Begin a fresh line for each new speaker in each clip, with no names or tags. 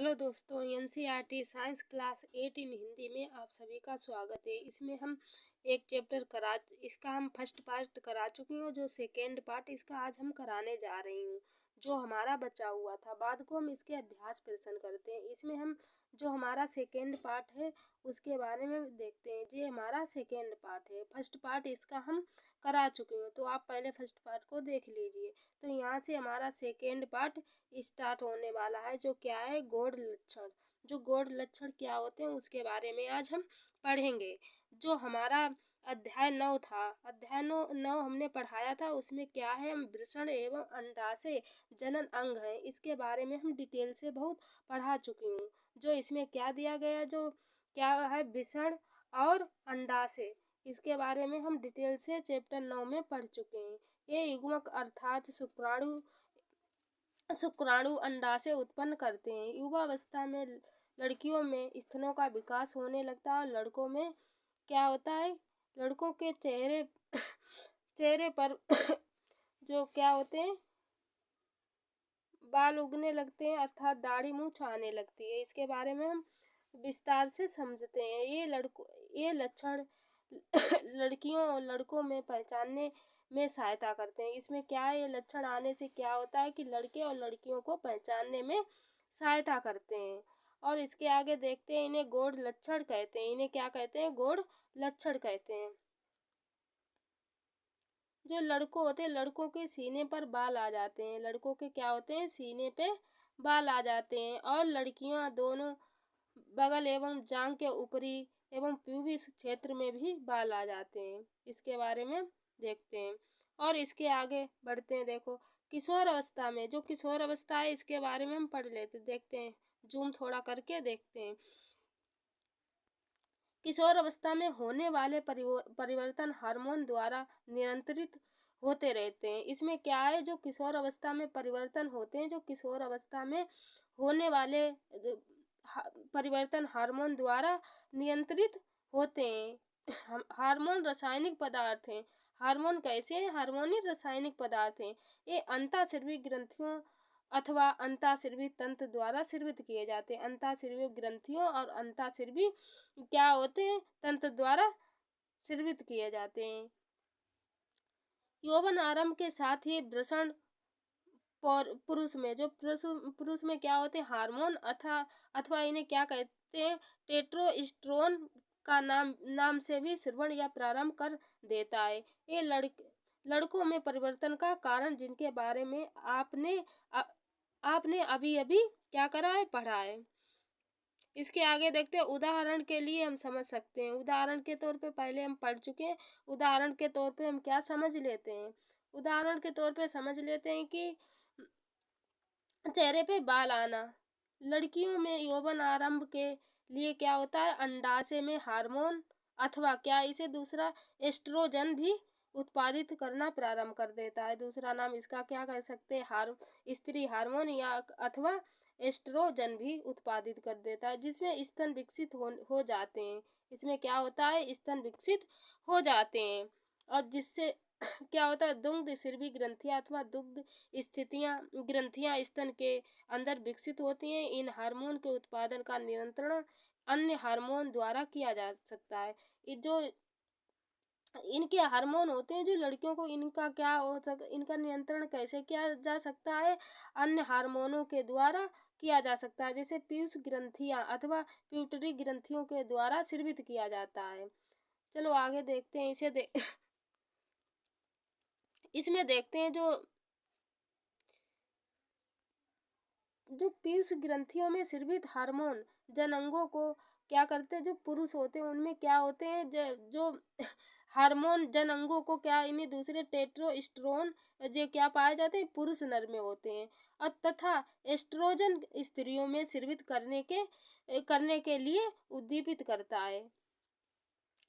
Hello दोस्तों, NCERT science class 8 इन हिंदी में आप सभी का स्वागत है। इसमें हम एक चैप्टर इसका हम फर्स्ट पार्ट करा चुकी हूँ। जो सेकेंड पार्ट इसका आज हम कराने जा रही हूँ। जो हमारा बचा हुआ था, बाद को हम इसके अभ्यास प्रश्न करते हैं। इसमें हम जो हमारा सेकेंड पार्ट है उसके बारे में देखते हैं। ये हमारा सेकेंड पार्ट है। फर्स्ट पार्ट इसका हम करा चुके हैं, तो आप पहले फर्स्ट पार्ट को देख लीजिए। तो यहाँ से हमारा सेकेंड पार्ट स्टार्ट होने वाला है, जो क्या है, गौड़ लक्षण। जो गौड़ लक्षण क्या होते हैं उसके बारे में आज हम पढ़ेंगे। जो हमारा अध्याय 9 था, अध्याय 9 हमने पढ़ाया था। उसमें क्या है, हम वृषण एवं अंडाशय जनन अंग है, इसके बारे में हम डिटेल से बहुत पढ़ा चुकी हूँ। जो इसमें क्या दिया गया, जो क्या है, वृषण और अंडाशय, इसके बारे में हम डिटेल से चैप्टर 9 में पढ़ चुके हैं। ये युग्मक अर्थात शुक्राणु अंडाशय उत्पन्न करते हैं। युवावस्था में लड़कियों में स्तनों का विकास होने लगता है और लड़कों में क्या होता है, लड़कों के चेहरे पर जो क्या होते हैं, बाल उगने लगते हैं, अर्थात दाढ़ी मूंछ आने लगती है। इसके बारे में हम विस्तार से समझते हैं। ये लक्षण लड़कियों और लड़कों में पहचानने में सहायता करते हैं। इसमें क्या है, ये लक्षण आने से क्या होता है कि लड़के और लड़कियों को पहचानने में सहायता करते हैं। और इसके आगे देखते हैं, इन्हें गौड़ लक्षण कहते हैं। इन्हें क्या कहते हैं, गौड़ लक्षण कहते हैं। जो लड़कों होते हैं, लड़कों के सीने पर बाल आ जाते हैं। लड़कों के क्या होते हैं, सीने पे बाल आ जाते हैं। और लड़कियां दोनों बगल एवं जांघ के ऊपरी एवं प्यूबिस क्षेत्र में भी बाल आ जाते हैं। इसके बारे में देखते हैं और इसके आगे बढ़ते हैं। देखो, किशोर अवस्था में, जो किशोर अवस्था है इसके बारे में हम पढ़ लेते, देखते हैं, जूम थोड़ा करके देखते हैं। किशोर अवस्था में होने वाले परिवर्तन हार्मोन द्वारा नियंत्रित होते रहते हैं। इसमें क्या है, जो किशोर अवस्था में परिवर्तन होते हैं, जो किशोर अवस्था में होने वाले परिवर्तन हार्मोन द्वारा नियंत्रित होते हैं। हार्मोन रासायनिक पदार्थ हैं। हार्मोन कैसे हैं, हार्मोनिक रासायनिक पदार्थ हैं। ये अंतःस्रावी ग्रंथियों अथवा अंतःस्रावी तंत्र द्वारा स्रावित किए जाते हैं। अंतःस्रावी ग्रंथियों और अंतःस्रावी क्या होते हैं, तंत्र द्वारा स्रावित किए जाते हैं। यौवन आरंभ के साथ ही वृषण पुरुष में, जो पुरुष में क्या होते हैं, हार्मोन अथवा इन्हें क्या कहते हैं, टेस्टोस्टेरोन का नाम से भी श्रवण या प्रारंभ कर देता है। ये लड़कों में परिवर्तन का कारण, जिनके बारे में आपने अभी अभी क्या करा है, पढ़ा है। इसके आगे देखते हैं, उदाहरण के लिए हम समझ सकते हैं। उदाहरण के तौर पे पहले हम पढ़ चुके हैं। उदाहरण के तौर पे हम क्या समझ लेते हैं, उदाहरण के तौर पे समझ लेते हैं कि चेहरे पे बाल आना। लड़कियों में यौवन आरंभ के लिए क्या होता है, अंडाशय में हार्मोन अथवा क्या इसे दूसरा एस्ट्रोजन भी उत्पादित करना प्रारंभ कर देता है। दूसरा नाम इसका क्या कह सकते हैं, स्त्री हार्मोन या अथवा एस्ट्रोजन भी उत्पादित कर देता है, जिसमें स्तन विकसित हो जाते हैं। इसमें क्या होता है, स्तन विकसित हो जाते हैं और जिससे क्या होता है, दुग्ध स्रावी ग्रंथियां अथवा दुग्ध ग्रंथियां स्तन के अंदर विकसित होती हैं। इन हार्मोन के उत्पादन का नियंत्रण अन्य हार्मोन द्वारा किया जा सकता है। ये जो इनके हार्मोन होते हैं, जो लड़कियों को इनका क्या हो सकता, इनका नियंत्रण कैसे किया जा सकता है, अन्य हार्मोनों के द्वारा किया जा सकता है। जैसे पीयूष ग्रंथियां अथवा प्यूटरी ग्रंथियों के द्वारा स्रावित किया जाता है। चलो आगे देखते हैं। इसमें देखते हैं, जो पीयूष ग्रंथियों में स्रावित हार्मोन जननांगों को क्या करते हैं, जो पुरुष होते हैं उनमें क्या होते हैं, जो हार्मोन जननांगों को क्या, इन्हें दूसरे टेस्टोस्टेरोन जो क्या पाए जाते हैं, पुरुष नर में होते हैं और तथा एस्ट्रोजन स्त्रियों में स्रावित करने के लिए उद्दीपित करता है।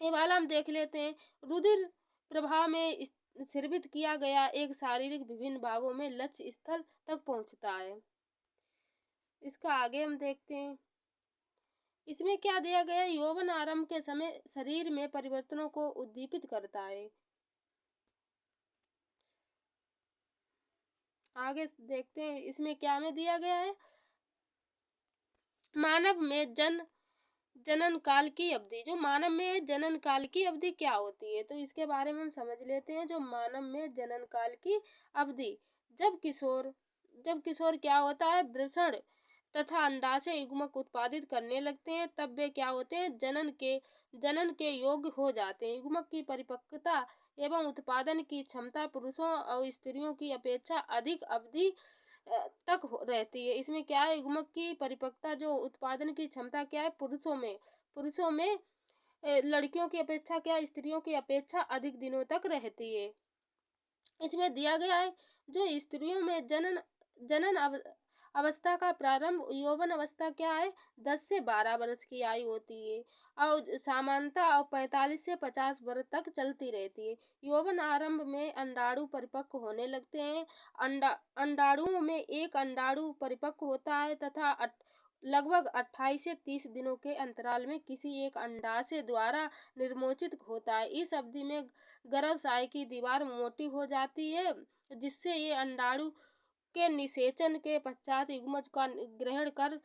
ये वाला हम देख लेते हैं। रुधिर प्रवाह में स्रावित किया गया एक शारीरिक विभिन्न भागों में लक्ष्य स्थल तक पहुंचता है। इसका आगे हम देखते हैं। इसमें क्या दिया गया, यौवन आरंभ के समय शरीर में परिवर्तनों को उद्दीपित करता है। आगे देखते हैं, इसमें क्या में दिया गया है, मानव में जनन काल की अवधि, जो मानव में जनन काल की अवधि क्या होती है, तो इसके बारे में हम समझ लेते हैं। जो मानव में जनन काल की अवधि, जब किशोर जब किशोर क्या होता है, वृषण तथा अंडाशय युग्मक उत्पादित करने लगते हैं, तब वे क्या होते हैं, जनन के योग्य हो जाते हैं। युग्मक की परिपक्वता एवं उत्पादन की क्षमता पुरुषों और स्त्रियों की अपेक्षा अधिक अवधि तक रहती है। इसमें क्या है, युग्मक की परिपक्वता, जो उत्पादन की क्षमता क्या है, पुरुषों में लड़कियों की अपेक्षा क्या है, स्त्रियों की अपेक्षा अधिक दिनों तक रहती है। इसमें दिया गया है, जो स्त्रियों में जनन अवस्था का प्रारंभ, यौवन अवस्था क्या है, 10 से 12 वर्ष की आयु होती है और सामान्यतः और 45 से 50 वर्ष तक चलती रहती है। यौवन आरंभ में अंडाणु परिपक्व होने लगते हैं। अंडाणुओं में एक अंडाणु परिपक्व होता है तथा लगभग 28 से 30 दिनों के अंतराल में किसी एक अंडाशय द्वारा निर्मोचित होता है। इस अवधि में गर्भाशय की दीवार मोटी हो जाती है, जिससे ये अंडाणु के निषेचन के पश्चात युग्मज का ग्रहण कर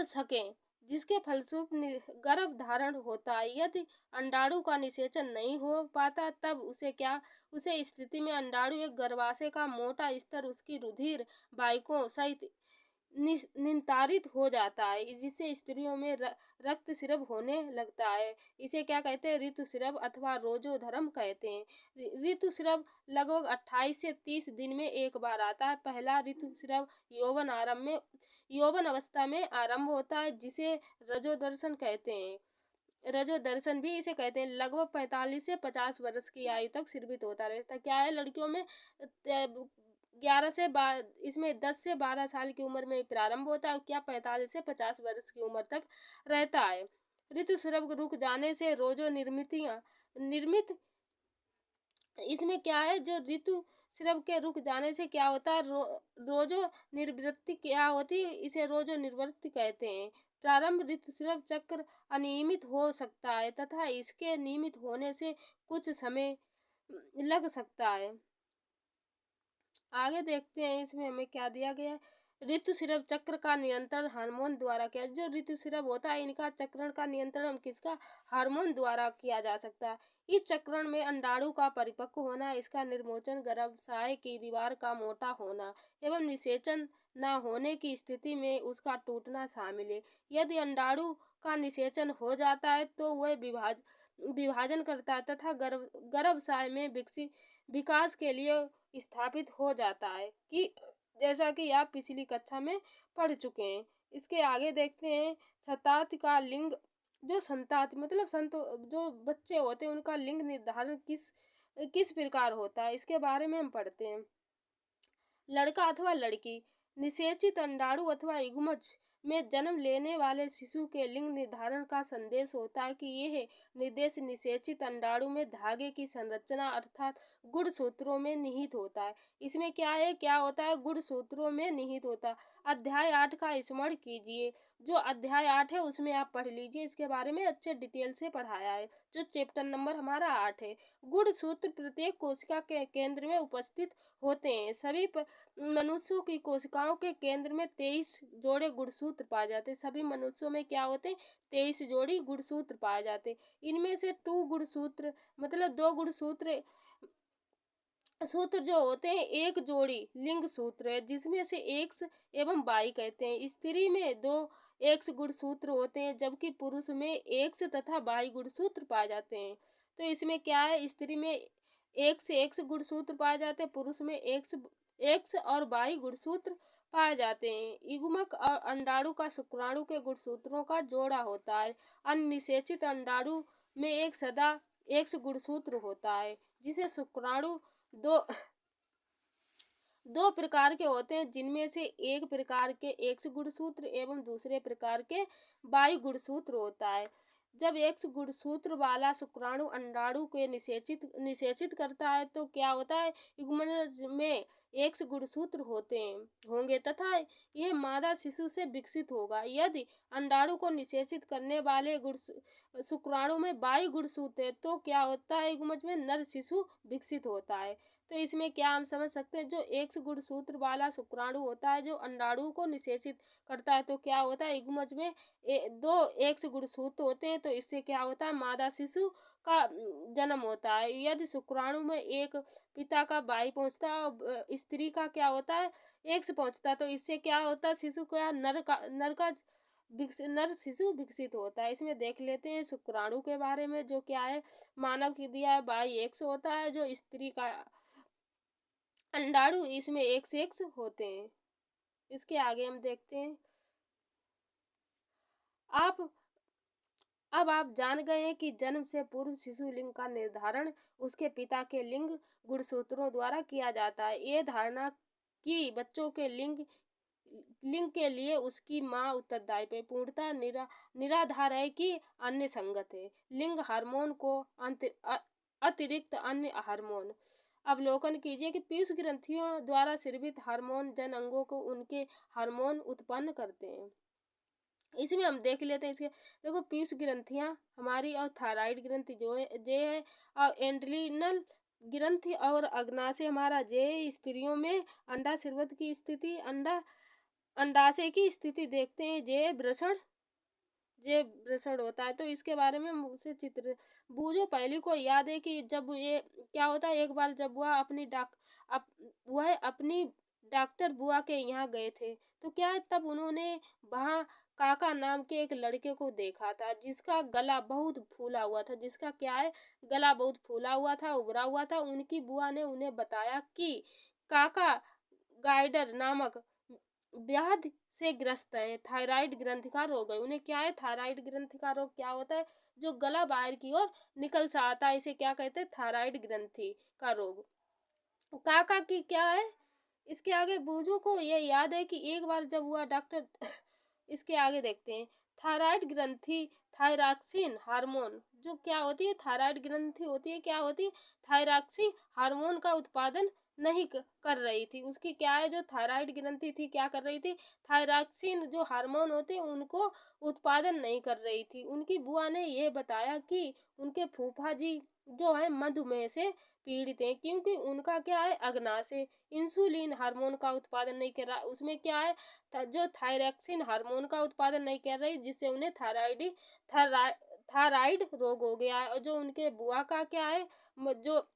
सकें, जिसके फलस्वरूप गर्भ धारण होता है। यदि अंडाणु का निषेचन नहीं हो पाता, तब उसे स्थिति में अंडाणु एक गर्भाशय का मोटा स्तर उसकी रुधिर वाहिकाओं सहित निस्तारित हो जाता है, जिससे स्त्रियों में रक्तस्राव होने लगता है। इसे क्या कहते हैं, ऋतुस्राव अथवा रोजोधर्म कहते हैं। ऋतुस्राव लगभग 28 से 30 दिन में एक बार आता है। पहला ऋतुस्राव यौवन अवस्था में आरंभ होता है, जिसे रजोदर्शन कहते हैं। रजोदर्शन भी इसे कहते हैं। लगभग 45 से 50 वर्ष की आयु तक स्रावित होता रहता है। क्या है, लड़कियों में 10 से 12 साल की उम्र में प्रारंभ होता है, क्या 45 से 50 वर्ष की उम्र तक रहता है। ऋतुस्राव रुक जाने से रोजो निर्मित इसमें क्या है, जो ऋतुस्राव के रुक जाने से क्या होता है, रोजो निर्वृत्ति क्या होती है, इसे रोजो निर्वृत्ति कहते हैं। प्रारंभ ऋतुस्राव चक्र अनियमित हो सकता है तथा इसके नियमित होने से कुछ समय लग सकता है। आगे देखते हैं, इसमें हमें क्या दिया गया है। ऋतुस्राव चक्र का नियंत्रण हार्मोन द्वारा किया। जो ऋतुस्राव होता है, इनका चक्रण का नियंत्रण किसका, हार्मोन द्वारा किया जा सकता है। इस चक्रण में अंडाणु का परिपक्व होना, इसका निर्मोचन, गर्भाशय की दीवार का मोटा होना एवं निषेचन न होने की स्थिति में उसका टूटना शामिल है। यदि अंडाणु का निषेचन हो जाता है तो वह विभाजन करता है तथा गर्भाशय में विकास के लिए स्थापित हो जाता है, कि जैसा कि आप पिछली कक्षा में पढ़ चुके हैं। इसके आगे देखते हैं, संताति का लिंग। जो संताति मतलब जो बच्चे होते हैं, उनका लिंग निर्धारण किस प्रकार होता है, इसके बारे में हम पढ़ते हैं। लड़का अथवा लड़की, निषेचित अंडाणु अथवा युग्मज में जन्म लेने वाले शिशु के लिंग निर्धारण का संदेश होता है, कि यह निर्देश निषेचित अंडाणु में धागे की संरचना अर्थात गुणसूत्रों में निहित होता है। इसमें क्या होता है, गुणसूत्रों में निहित होता है। अध्याय 8 का स्मरण कीजिए। जो अध्याय 8 है उसमें आप पढ़ लीजिए, इसके बारे में अच्छे डिटेल से पढ़ाया है। जो चैप्टर नंबर हमारा 8 है। गुणसूत्र प्रत्येक कोशिका के केंद्र में उपस्थित होते हैं। सभी मनुष्यों की कोशिकाओं के केंद्र में 23 जोड़े गुणसूत्र पाए जाते हैं। सभी मनुष्यों में क्या होते हैं, 23 जोड़ी गुणसूत्र पाए जाते हैं। इनमें से 2 गुणसूत्र मतलब 2 गुणसूत्र सूत्र जो होते हैं, एक जोड़ी लिंग सूत्र है, जिसमें से एक्स एवं वाई कहते हैं। स्त्री में 2 एक्स गुणसूत्र होते हैं, जबकि पुरुष में एक्स तथा वाई गुणसूत्र पाए जाते हैं। तो इसमें क्या है, स्त्री में एक्स गुणसूत्र पाए जाते हैं, पुरुष में एक्स और वाई गुणसूत्र पाए जाते हैं। युग्मक और अंडाणु का शुक्राणु के गुणसूत्रों का जोड़ा होता है। अनिषेचित अंडाणु में एक सदा एक्स गुणसूत्र होता है, जिसे शुक्राणु दो प्रकार के होते हैं, जिनमें से एक प्रकार के एक्स गुणसूत्र एवं दूसरे प्रकार के वाई गुणसूत्र होता है। जब एक्स गुणसूत्र वाला शुक्राणु अंडाणु के निषेचित करता है, तो क्या होता है, युग्मज में एक्स गुणसूत्र होंगे तथा यह मादा शिशु से विकसित होगा। यदि अंडाणु को निषेचित करने वाले शुक्राणु में वायु गुणसूत्र है तो क्या होता है, युग्मज में नर शिशु विकसित होता है। तो इसमें क्या हम समझ सकते हैं, जो एक्स गुणसूत्र वाला शुक्राणु होता है जो अंडाणु को निषेचित करता है तो क्या होता है, युग्मज में दो एक्स गुणसूत्र होते हैं तो इससे क्या होता है, मादा शिशु का जन्म होता है। यदि शुक्राणु में एक पिता का वाई पहुंचता है और स्त्री का क्या होता है, एक्स पहुंचता है तो इससे क्या होता है, शिशु का नर शिशु विकसित होता है। इसमें देख लेते हैं शुक्राणु के बारे में, जो क्या है, मानव की दिया है वाई एक्स होता है, जो स्त्री का अंडाणु इसमें एक्स एक्स होते हैं। इसके आगे हम देखते हैं। अब आप जान गए हैं कि जन्म से पूर्व शिशु लिंग का निर्धारण उसके पिता के लिंग गुणसूत्रों द्वारा किया जाता है। ये धारणा कि बच्चों के लिंग के लिए उसकी माँ उत्तरदायी पे पूर्णतः निराधार है कि अन्य संगत है। लिंग हार्मोन को अतिरिक्त अन्य हार्मोन अवलोकन कीजिए कि पीयूष ग्रंथियों द्वारा स्रावित हार्मोन जन अंगों को उनके हार्मोन उत्पन्न करते हैं। इसमें हम देख लेते हैं। इसके देखो, पीयूष ग्रंथियां हमारी और थायराइड ग्रंथि जो है और एंड्रिनल ग्रंथि और अग्नाशय हमारा जे स्त्रियों में अंडा स्राव की स्थिति अंडाशय की स्थिति देखते हैं। जे वृषण होता है। तो इसके बारे में मुझसे चित्र बूझो पहली को याद है कि जब ये क्या होता है, एक बार जब वह अपनी डॉक्टर बुआ के यहाँ गए थे तो क्या है, तब उन्होंने वहाँ काका नाम के एक लड़के को देखा था जिसका गला बहुत फूला हुआ था, जिसका क्या है, गला बहुत फूला हुआ था, उभरा हुआ था। उनकी बुआ ने उन्हें बताया कि काका गाइडर नामक व्याधि से ग्रस्त है, थायराइड ग्रंथि का रोग है। उन्हें क्या है, थायराइड ग्रंथि का रोग क्या होता है, जो गला बाहर की ओर निकल सा आता है, इसे क्या कहते हैं, थायराइड ग्रंथि का रोग। काका की क्या है, इसके आगे बूझो को ये याद है कि एक बार जब हुआ डॉक्टर इसके आगे देखते हैं। थायराइड ग्रंथि थायरॉक्सिन हार्मोन जो क्या होती है, थायराइड ग्रंथि होती है, क्या होती है, थायरॉक्सिन हार्मोन का उत्पादन नहीं कर रही थी। उसकी क्या है, जो थायराइड ग्रंथि थी क्या कर रही थी, थायरॉक्सिन जो हार्मोन होते हैं उनको उत्पादन नहीं कर रही थी। उनकी बुआ ने यह बताया कि उनके फूफा जी जो है मधुमेह से पीड़ित हैं, क्योंकि उनका क्या है, अग्नाशय इंसुलिन हार्मोन का उत्पादन नहीं कर रहा। उसमें क्या है, जो थायरॉक्सिन हार्मोन का उत्पादन नहीं कर रही, जिससे उन्हें थायराइड रोग हो गया है। और जो उनके बुआ का क्या है, जो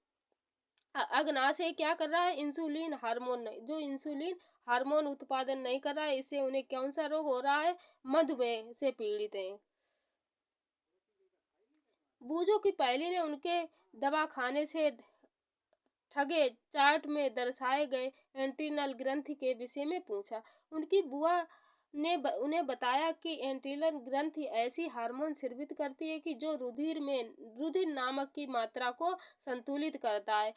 अग्नाशय क्या कर रहा है, इंसुलिन हार्मोन नहीं, जो इंसुलिन हार्मोन उत्पादन नहीं कर रहा है, इससे उन्हें कौन सा रोग हो रहा है, मधुमेह से पीड़ित हैं। बूझो की पहली ने उनके दवा खाने से ठगे चार्ट में दर्शाए गए एंट्रीनल ग्रंथि के विषय में पूछा। उनकी बुआ ने उन्हें बताया कि एंट्रीनल ग्रंथि ऐसी हार्मोन स्रावित करती है कि जो रुधिर नामक की मात्रा को संतुलित करता है।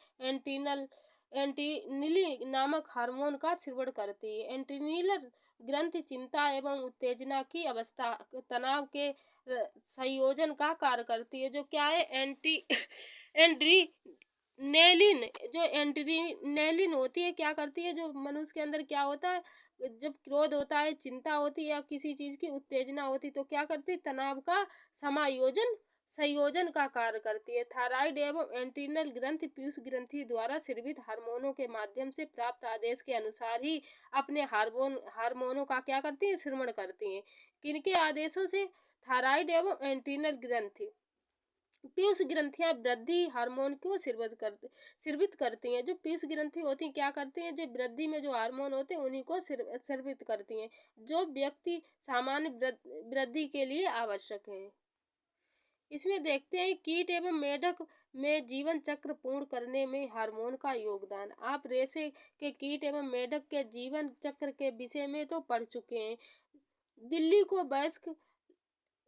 एंट्रीनिल नामक हार्मोन का स्रावण करती है। एंट्रीनिल ग्रंथि चिंता एवं उत्तेजना की अवस्था तनाव के संयोजन का कार्य करती है। जो क्या है, एंड्रीनेलिन होती है, क्या करती है, जो मनुष्य के अंदर क्या होता है, जब क्रोध होता है, चिंता होती है या किसी चीज की उत्तेजना होती है तो क्या करती है, तनाव का संयोजन का कार्य करती है। थायराइड एवं एंट्रीनल ग्रंथि पीयूष ग्रंथि द्वारा स्रावित हार्मोनों के माध्यम से प्राप्त आदेश के अनुसार ही अपने हार्मोनों का क्या करती है, श्रवण करती हैं। किनके आदेशों से, थायराइड एवं एंट्रीनल ग्रंथि पीयूष ग्रंथियां वृद्धि हार्मोन को स्रावित करती हैं। जो पीयूष ग्रंथि होती हैं क्या करती हैं, जो वृद्धि में जो हार्मोन होते हैं उन्हीं को स्रावित करती हैं, जो व्यक्ति सामान्य वृद्धि के लिए आवश्यक है। इसमें देखते हैं कीट एवं मेढक में जीवन चक्र पूर्ण करने में हार्मोन का योगदान। आप रेशे के कीट एवं मेढक के जीवन चक्र के विषय में तो पढ़ चुके हैं। दिल्ली को वयस्क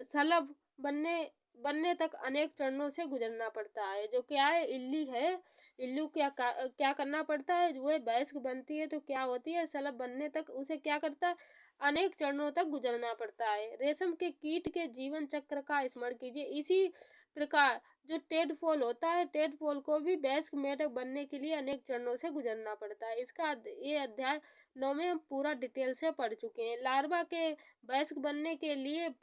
सलभ बनने तक अनेक चरणों से गुजरना पड़ता है। जो क्या है, इल्लू क्या करना पड़ता है, वो वयस्क बनती है तो क्या होती है, सलभ बनने तक उसे क्या करता है, अनेक चरणों तक गुजरना पड़ता है। रेशम के कीट के जीवन चक्र का स्मरण कीजिए। इसी प्रकार जो टेडपोल होता है, टेडपोल को भी वयस्क मेढक बनने के लिए अनेक चरणों से गुजरना पड़ता है। ये अध्याय 9 में हम पूरा डिटेल से पढ़ चुके हैं। लार्वा के वयस्क बनने के लिए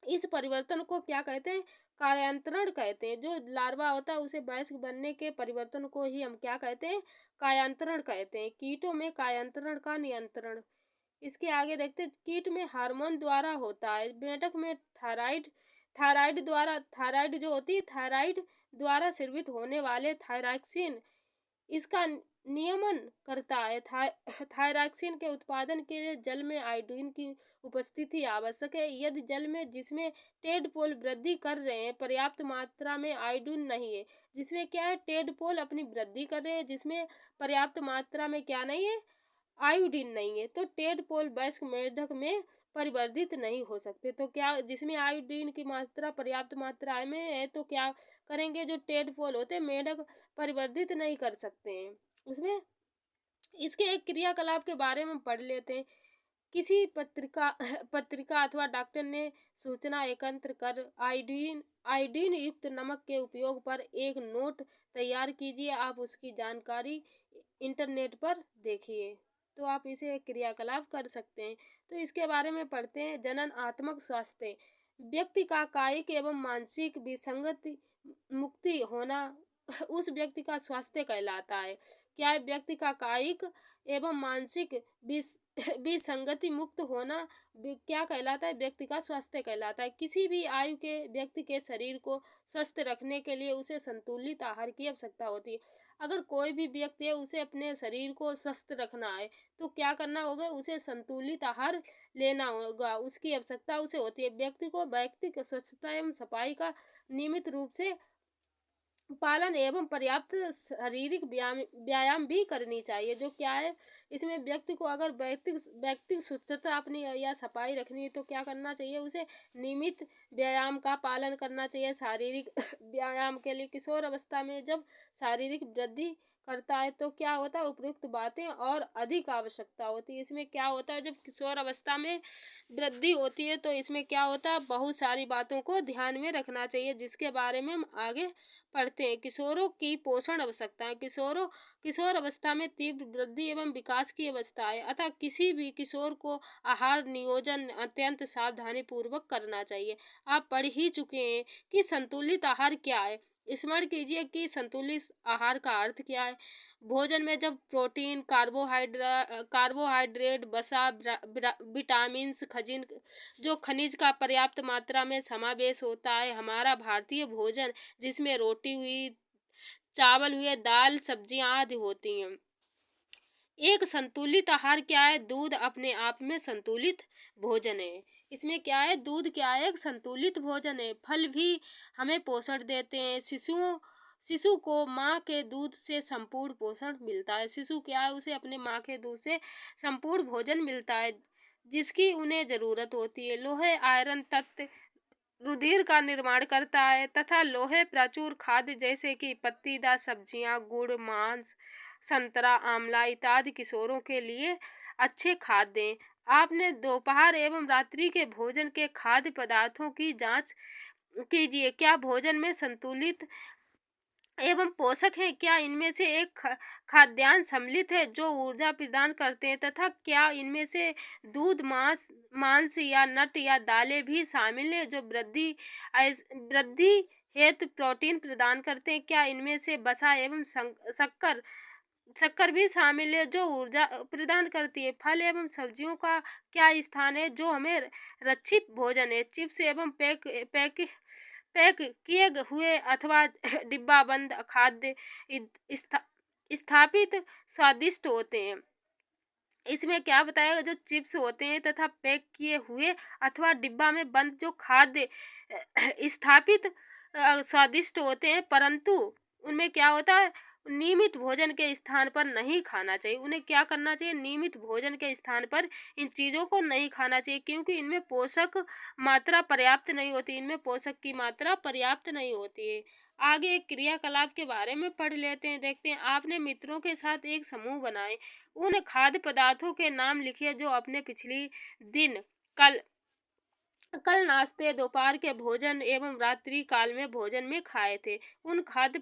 इस परिवर्तन को क्या कहते हैं? कायांतरण कहते हैं। जो लार्वा होता है उसे वयस्क बनने के परिवर्तन को ही हम क्या कहते हैं? कायांतरण कहते हैं। कीटों में कायांतरण का नियंत्रण। इसके आगे देखते हैं, कीट में हार्मोन द्वारा होता है। मेढक में थायराइड जो होती है, थायराइड द्वारा स्रावित होने वाले थायरॉक्सिन इसका नियमन करता है। थायरॉक्सिन के उत्पादन के लिए जल में आयोडीन की उपस्थिति आवश्यक है। यदि जल में जिसमें टेडपोल वृद्धि कर रहे हैं पर्याप्त मात्रा में आयोडीन नहीं है, जिसमें क्या है, टेडपोल अपनी वृद्धि कर रहे हैं जिसमें पर्याप्त मात्रा में क्या नहीं है, आयोडीन नहीं है, तो टेडपोल वयस्क मेढक में परिवर्धित नहीं हो सकते। तो क्या, जिसमें आयोडीन की मात्रा पर्याप्त मात्रा में है तो क्या करेंगे, जो टेडपोल होते हैं मेढक परिवर्धित नहीं कर सकते हैं उसमें। इसके एक क्रियाकलाप के बारे में पढ़ लेते हैं। किसी पत्रिका अथवा डॉक्टर ने सूचना एकत्र कर आयोडीन युक्त नमक के उपयोग पर एक नोट तैयार कीजिए। आप उसकी जानकारी इंटरनेट पर देखिए, तो आप इसे क्रियाकलाप कर सकते हैं। तो इसके बारे में पढ़ते हैं। जननात्मक स्वास्थ्य, व्यक्ति का कायिक एवं मानसिक विसंगति मुक्ति होना उस व्यक्ति का स्वास्थ्य कहलाता है। क्या है? व्यक्ति का कायिक एवं मानसिक विसंगति मुक्त होना क्या कहलाता है? व्यक्ति का स्वास्थ्य कहलाता है। किसी भी आयु के व्यक्ति के शरीर को स्वस्थ रखने के लिए उसे संतुलित आहार की आवश्यकता होती है। अगर कोई भी व्यक्ति है उसे अपने शरीर को स्वस्थ रखना है तो क्या करना होगा, उसे संतुलित आहार लेना होगा, उसकी आवश्यकता उसे होती है। व्यक्ति को व्यक्तिगत स्वच्छता एवं सफाई का नियमित रूप से पालन एवं पर्याप्त शारीरिक व्यायाम भी करनी चाहिए। जो क्या है, इसमें व्यक्ति को अगर व्यक्तिगत स्वच्छता अपनी या सफाई रखनी है तो क्या करना चाहिए, उसे नियमित व्यायाम का पालन करना चाहिए। शारीरिक व्यायाम के लिए किशोर अवस्था में जब शारीरिक वृद्धि करता है तो क्या होता है, उपयुक्त बातें और अधिक आवश्यकता होती है। इसमें क्या होता है, जब किशोर अवस्था में वृद्धि होती है तो इसमें क्या होता है, बहुत सारी बातों को ध्यान में रखना चाहिए जिसके बारे में हम आगे पढ़ते हैं। किशोरों की पोषण आवश्यकताएं। किशोर अवस्था में तीव्र वृद्धि एवं विकास की अवस्था है, अतः किसी भी किशोर को आहार नियोजन अत्यंत सावधानी पूर्वक करना चाहिए। आप पढ़ ही चुके हैं कि संतुलित आहार क्या है। स्मरण कीजिए कि संतुलित आहार का अर्थ क्या है। भोजन में जब प्रोटीन, कार्बोहाइड्रेट, वसा, विटामिन, खनिज का पर्याप्त मात्रा में समावेश होता है। हमारा भारतीय भोजन जिसमें रोटी हुई, चावल हुए, दाल, सब्जियां आदि होती हैं। एक संतुलित आहार क्या है? दूध अपने आप में संतुलित भोजन है। इसमें क्या है, दूध क्या है, एक संतुलित भोजन है। फल भी हमें पोषण देते हैं। शिशु को माँ के दूध से संपूर्ण पोषण मिलता है। शिशु क्या है, उसे अपने माँ के दूध से संपूर्ण भोजन मिलता है जिसकी उन्हें जरूरत होती है। लोहे आयरन तत्व रुधिर का निर्माण करता है तथा लोहे प्रचुर खाद्य जैसे कि पत्तीदार सब्जियां, गुड़, मांस, संतरा, आंवला इत्यादि किशोरों के लिए अच्छे खाद्य हैं। आपने दोपहर एवं रात्रि के भोजन के खाद्य पदार्थों की जांच कीजिए। क्या भोजन में संतुलित एवं पोषक है? क्या इनमें से एक खाद्यान्न सम्मिलित है जो ऊर्जा प्रदान करते हैं तथा क्या इनमें से दूध, मांस या नट या दालें भी शामिल हैं जो वृद्धि हेतु प्रोटीन प्रदान करते हैं? क्या इनमें से वसा एवं शक्कर भी शामिल है जो ऊर्जा प्रदान करती है? फल एवं सब्जियों का क्या स्थान है जो हमें रक्षित भोजन है? चिप्स एवं पैक किए हुए अथवा डिब्बाबंद खाद्य स्थापित स्वादिष्ट होते हैं। इसमें क्या बताया, जो चिप्स होते हैं तथा पैक किए हुए अथवा डिब्बा में बंद जो खाद्य स्थापित स्वादिष्ट होते हैं, परंतु उनमें क्या होता है, नियमित भोजन के स्थान पर नहीं खाना चाहिए। उन्हें क्या करना चाहिए, नियमित भोजन के स्थान पर इन चीज़ों को नहीं खाना चाहिए क्योंकि इनमें पोषक मात्रा पर्याप्त नहीं होती। इनमें पोषक की मात्रा पर्याप्त नहीं होती है। आगे एक क्रियाकलाप के बारे में पढ़ लेते हैं। देखते हैं, आपने मित्रों के साथ एक समूह बनाए। उन खाद्य पदार्थों के नाम लिखिए जो अपने पिछली दिन कल कल नाश्ते, दोपहर के भोजन एवं रात्रि काल में भोजन में खाए थे। उन खाद्य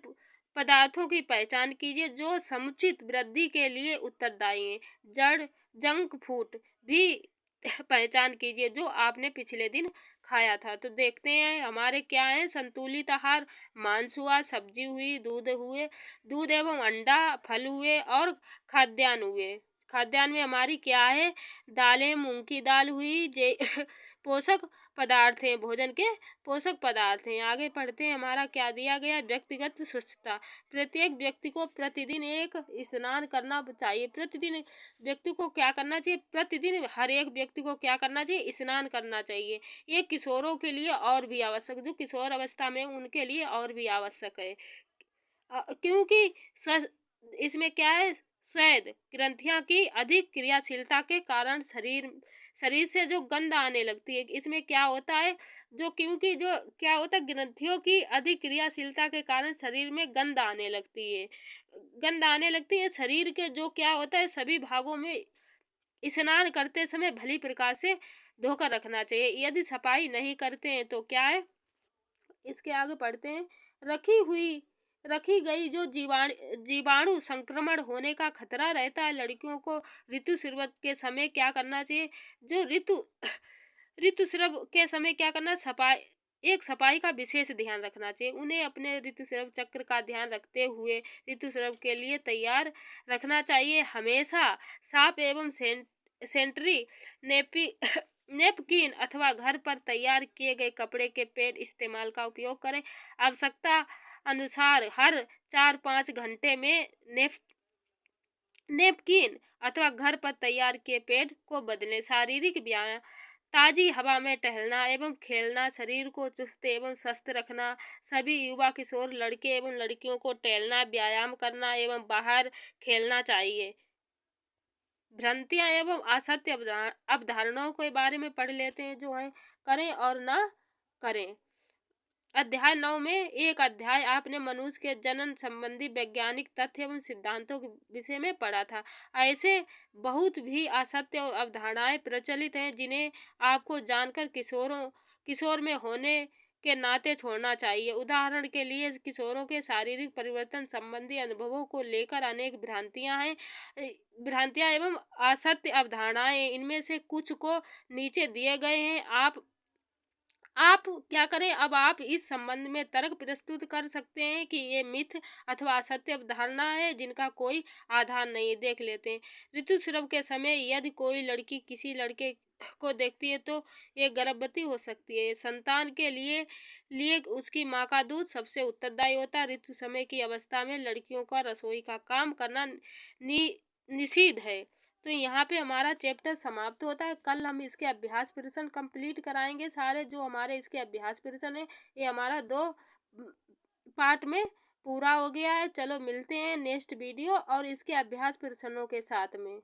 पदार्थों की पहचान कीजिए जो समुचित वृद्धि के लिए उत्तरदायी हैं। जड़ जंक फूड भी पहचान कीजिए जो आपने पिछले दिन खाया था। तो देखते हैं हमारे क्या है, संतुलित आहार, मांस हुआ, सब्जी हुई, दूध एवं अंडा, फल हुए और खाद्यान्न हुए। खाद्यान्न में हमारी क्या है, दालें, मूंग की दाल हुई, पोषक पदार्थ हैं, भोजन के पोषक पदार्थ हैं। आगे पढ़ते हैं, हमारा क्या दिया गया, व्यक्तिगत स्वच्छता। प्रत्येक व्यक्ति को प्रतिदिन एक स्नान करना चाहिए। प्रतिदिन व्यक्ति को क्या करना चाहिए, प्रतिदिन हर एक व्यक्ति को क्या करना चाहिए, स्नान करना चाहिए। ये किशोरों के लिए और भी आवश्यक, जो किशोर अवस्था में उनके लिए और भी आवश्यक है। क्योंकि इसमें क्या है, स्वेद ग्रंथियां की अधिक क्रियाशीलता के कारण शरीर से जो गंध आने लगती है। इसमें क्या होता है, क्योंकि जो क्या होता है, ग्रंथियों की अधिक क्रियाशीलता के कारण शरीर में गंध आने लगती है। शरीर के जो क्या होता है, सभी भागों में स्नान करते समय भली प्रकार से धोकर रखना चाहिए। यदि सफाई नहीं करते हैं तो क्या है, इसके आगे पढ़ते हैं, रखी गई जो जीवाणु संक्रमण होने का खतरा रहता है। लड़कियों को ऋतुस्राव के समय क्या करना चाहिए, जो ऋतुस्राव के समय क्या करना, सफाई का विशेष ध्यान रखना चाहिए। उन्हें अपने ऋतुस्राव चक्र का ध्यान रखते हुए ऋतुस्राव के लिए तैयार रखना चाहिए। हमेशा साफ एवं सेंटरी नेपकिन अथवा घर पर तैयार किए गए कपड़े के पैड इस्तेमाल का उपयोग करें। आवश्यकता अनुसार हर 4-5 घंटे में नेपकिन अथवा घर पर तैयार किए पैड को बदलें। शारीरिक व्यायाम, ताजी हवा में टहलना एवं खेलना शरीर को चुस्त एवं स्वस्थ रखना। सभी युवा किशोर लड़के एवं लड़कियों को टहलना, व्यायाम करना एवं बाहर खेलना चाहिए। भ्रांतियां एवं असत्य अवधारणाओं के बारे में पढ़ लेते हैं, जो है करें और ना करें। अध्याय 9 में एक अध्याय आपने मनुष्य के जनन संबंधी वैज्ञानिक तथ्य एवं सिद्धांतों के विषय में पढ़ा था। ऐसे बहुत भी असत्य अवधारणाएं प्रचलित हैं जिन्हें आपको जानकर किशोर में होने के नाते छोड़ना चाहिए। उदाहरण के लिए किशोरों के शारीरिक परिवर्तन संबंधी अनुभवों को लेकर अनेक भ्रांतियां एवं असत्य अवधारणाएं। इनमें से कुछ को नीचे दिए गए हैं। आप क्या करें, अब आप इस संबंध में तर्क प्रस्तुत कर सकते हैं कि ये मिथ अथवा असत्य अवधारणा है जिनका कोई आधार नहीं। देख लेते हैं। ऋतुस्राव के समय यदि कोई लड़की किसी लड़के को देखती है तो ये गर्भवती हो सकती है। संतान के लिए उसकी माँ का दूध सबसे उत्तरदायी होता है। ऋतु समय की अवस्था में लड़कियों का रसोई का काम करना निषिद्ध है। तो यहाँ पे हमारा चैप्टर समाप्त होता है। कल हम इसके अभ्यास प्रश्न कंप्लीट कराएंगे। सारे जो हमारे इसके अभ्यास प्रश्न है, ये हमारा 2 पार्ट में पूरा हो गया है। चलो मिलते हैं नेक्स्ट वीडियो और इसके अभ्यास प्रश्नों के साथ में।